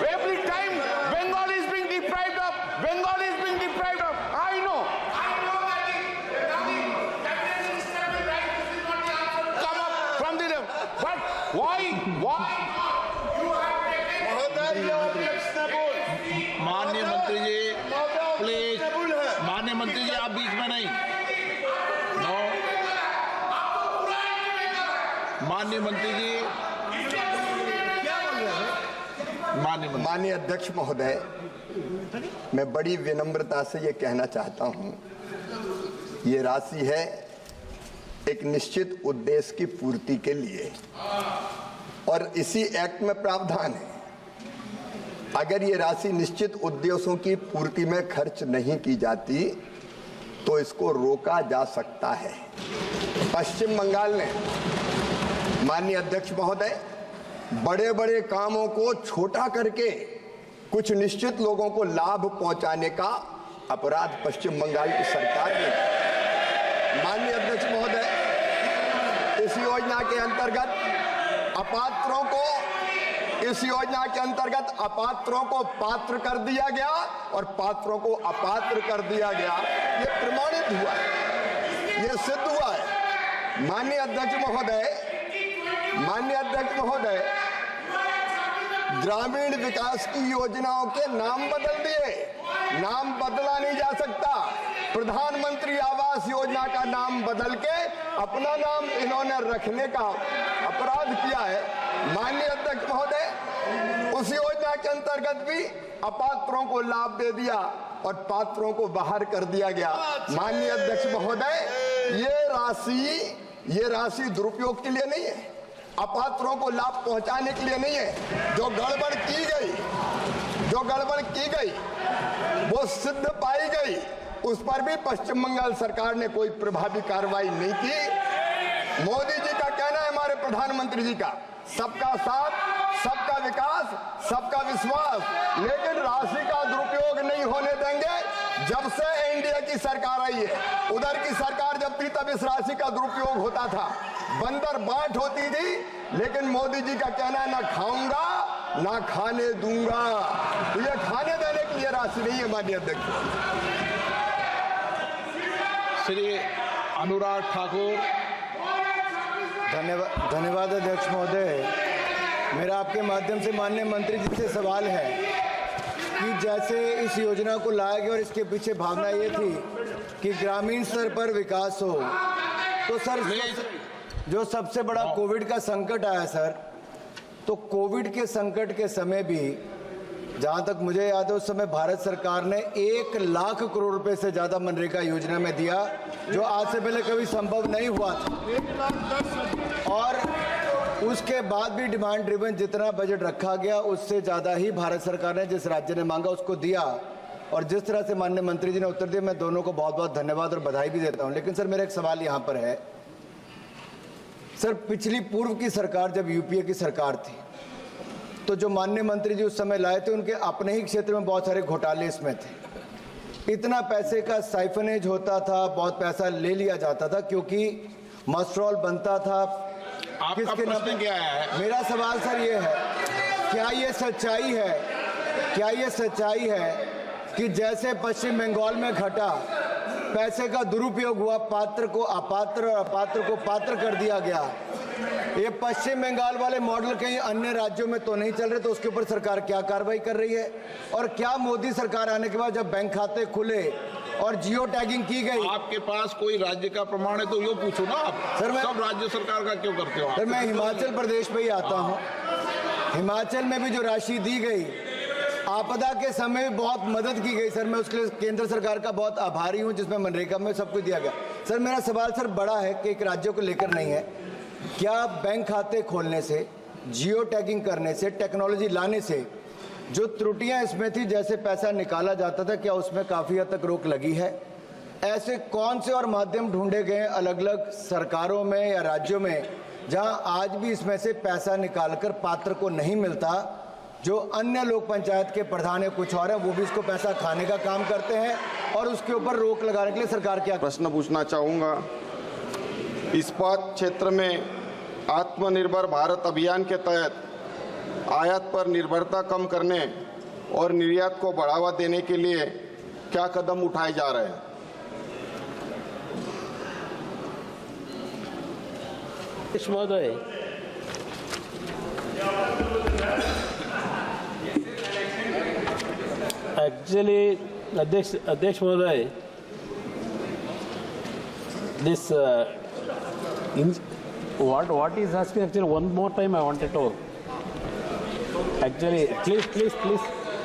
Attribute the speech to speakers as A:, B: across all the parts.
A: Every time Bengal is being deprived of, Bengal is being deprived of. I know that the cabinet minister will write, this is not the answer. Come up from the level. But why? You have taken.
B: माननीय मंत्री जी please, माननीय मंत्री जी आप बीच में नहीं। No, माननीय मंत्री जी,
C: माननीय अध्यक्ष महोदय, मैं बड़ी विनम्रता से ये कहना चाहता हूं, ये राशि है एक निश्चित उद्देश्य की पूर्ति के लिए और इसी एक्ट में प्रावधान है। अगर ये राशि निश्चित उद्देश्यों की पूर्ति में खर्च नहीं की जाती तो इसको रोका जा सकता है। पश्चिम बंगाल ने, माननीय अध्यक्ष महोदय, बड़े बड़े कामों को छोटा करके कुछ निश्चित लोगों को लाभ पहुंचाने का अपराध पश्चिम बंगाल की सरकार ने। माननीय अध्यक्ष महोदय, इस योजना के अंतर्गत अपात्रों को पात्र कर दिया गया और पात्रों को अपात्र कर दिया गया। ये प्रमाणित हुआ है, ये सिद्ध हुआ है। माननीय अध्यक्ष महोदय, ग्रामीण विकास की योजनाओं के नाम बदल दिए। नाम बदला नहीं जा सकता। प्रधानमंत्री आवास योजना का नाम बदल के अपना नाम इन्होंने रखने का अपराध किया है। माननीय अध्यक्ष महोदय, उस योजना के अंतर्गत भी अपात्रों को लाभ दे दिया और पात्रों को बाहर कर दिया गया। माननीय अध्यक्ष महोदय, ये राशि दुरुपयोग के लिए नहीं है, अपात्रों को लाभ पहुंचाने के लिए नहीं है। जो गड़बड़ की गई वो सिद्ध पाई गई, उस पर भी पश्चिम बंगाल सरकार ने कोई प्रभावी कार्रवाई नहीं की। मोदी जी का कहना है, हमारे प्रधानमंत्री जी का, सबका साथ, सबका विकास, सबका विश्वास, लेकिन राशि का दुरुपयोग नहीं होने देंगे। जब से एनडीए की सरकार आई है, उधर की सरकार जब थी तब इस राशि का दुरुपयोग होता था, बंदर बांट होती थी। लेकिन मोदी जी का कहना है, ना खाऊंगा ना खाने दूंगा। तो ये खाने देने के लिए राशि नहीं है। माननीय अध्यक्ष
B: श्री अनुराग ठाकुर।
D: धन्यवाद अध्यक्ष महोदय। मेरा आपके माध्यम से माननीय मंत्री जी से सवाल है कि जैसे इस योजना को लाया गया और इसके पीछे भावना ये थी कि ग्रामीण स्तर पर विकास हो, तो सर जो सबसे बड़ा कोविड का संकट आया सर, तो कोविड के संकट के समय भी जहाँ तक मुझे याद है उस समय भारत सरकार ने 1 लाख करोड़ रुपए से ज़्यादा मनरेगा योजना में दिया, जो आज से पहले कभी संभव नहीं हुआ था। और उसके बाद भी डिमांड ड्रिवन जितना बजट रखा गया उससे ज़्यादा ही भारत सरकार ने जिस राज्य ने मांगा उसको दिया। और जिस तरह से माननीय मंत्री जी ने उत्तर दिया, मैं दोनों को बहुत बहुत धन्यवाद और बधाई भी देता हूँ। लेकिन सर मेरा एक सवाल यहाँ पर है, सर पिछली पूर्व की सरकार जब यूपीए की सरकार थी तो जो माननीय मंत्री जी उस समय लाए थे उनके अपने ही क्षेत्र में बहुत सारे घोटाले इसमें थे। इतना पैसे का साइफनेज होता था, बहुत पैसा ले लिया जाता था क्योंकि मस्ट्रॉल बनता था।
B: किसके नाम क्या है?
D: मेरा सवाल सर ये है, क्या ये सच्चाई है कि जैसे पश्चिम बंगाल में घटा, पैसे का दुरुपयोग हुआ, पात्र को अपात्र और अपात्र को पात्र कर दिया गया, ये पश्चिम बंगाल वाले मॉडल कहीं अन्य राज्यों में तो नहीं चल रहे, तो उसके ऊपर सरकार क्या कार्रवाई कर रही है? और क्या मोदी सरकार आने के बाद जब बैंक खाते खुले और जियो टैगिंग की गई,
B: आपके पास कोई राज्य का प्रमाण है तो यो पूछो ना आप।
D: सर मैं
B: सब राज्य सरकार का क्यों करते हो?
D: सर मैं हिमाचल प्रदेश पे ही आता हूँ। हिमाचल में भी जो राशि दी गई, आपदा के समय बहुत मदद की गई सर, मैं उसके लिए केंद्र सरकार का बहुत आभारी हूँ, जिसमें मनरेगा में सब कुछ दिया गया। सर मेरा सवाल सर बड़ा है कि एक राज्यों को लेकर नहीं है, क्या बैंक खाते खोलने से, जियो टैगिंग करने से, टेक्नोलॉजी लाने से जो त्रुटियां इसमें थी, जैसे पैसा निकाला जाता था, क्या उसमें काफ़ी हद तक रोक लगी है? ऐसे कौन से और माध्यम ढूंढे गए अलग अलग सरकारों में या राज्यों में जहां आज भी इसमें से पैसा निकालकर पात्र को नहीं मिलता? जो अन्य लोक पंचायत के प्रधान है कुछ और है, वो भी इसको पैसा खाने का काम करते हैं और उसके ऊपर रोक लगाने के लिए सरकार क्या?
E: प्रश्न पूछना चाहूँगा। इस्पात क्षेत्र में आत्मनिर्भर भारत अभियान के तहत आयात पर निर्भरता कम करने और निर्यात को बढ़ावा देने के लिए क्या कदम उठाए जा रहे हैं?
F: महोदय, actually, Adhyaksh Mहोदय, this what is asking actually one more time I wanted to actually please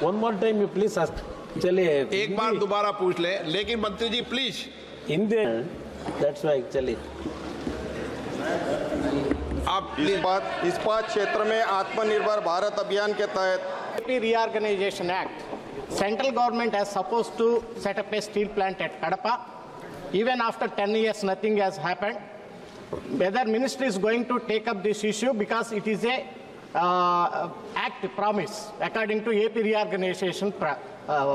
F: one more time you please ask actually
B: एक बार दोबारा पूछ ले, लेकिन मंत्री जी please
F: Hindi, that's why actually
B: आप
E: इस्पात क्षेत्र में आत्मनिर्भर भारत अभियान के तहत
G: AP Reorganization Act, central government has supposed to set up a steel plant at Kadapa. Even after 10 years, nothing has happened. Whether ministry is going to take up this issue because it is a act promise according to AP Reorganization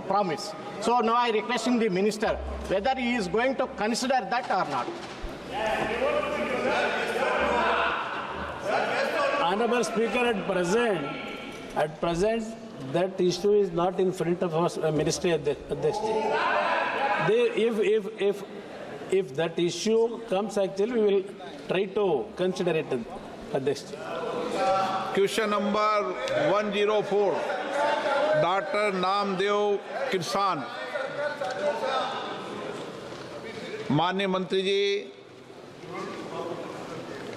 G: promise. So now I requesting the minister whether he is going to consider that or not.
F: Honorable Speaker, at present, that issue is not in front of us, Ministry Adhyaksh. If that issue comes, actually, we will try to consider it, Adhyaksh.
B: Question number 104 doctor Namdev Kirsan. माननीय मंत्री जी,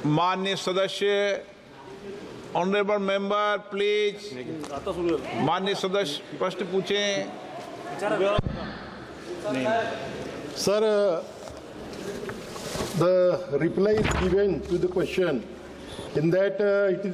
B: माननीय सदस्य, honourable member please, माननीय सदस्य प्रश्न पूछें।
H: Sir, the reply is given to the question in that it is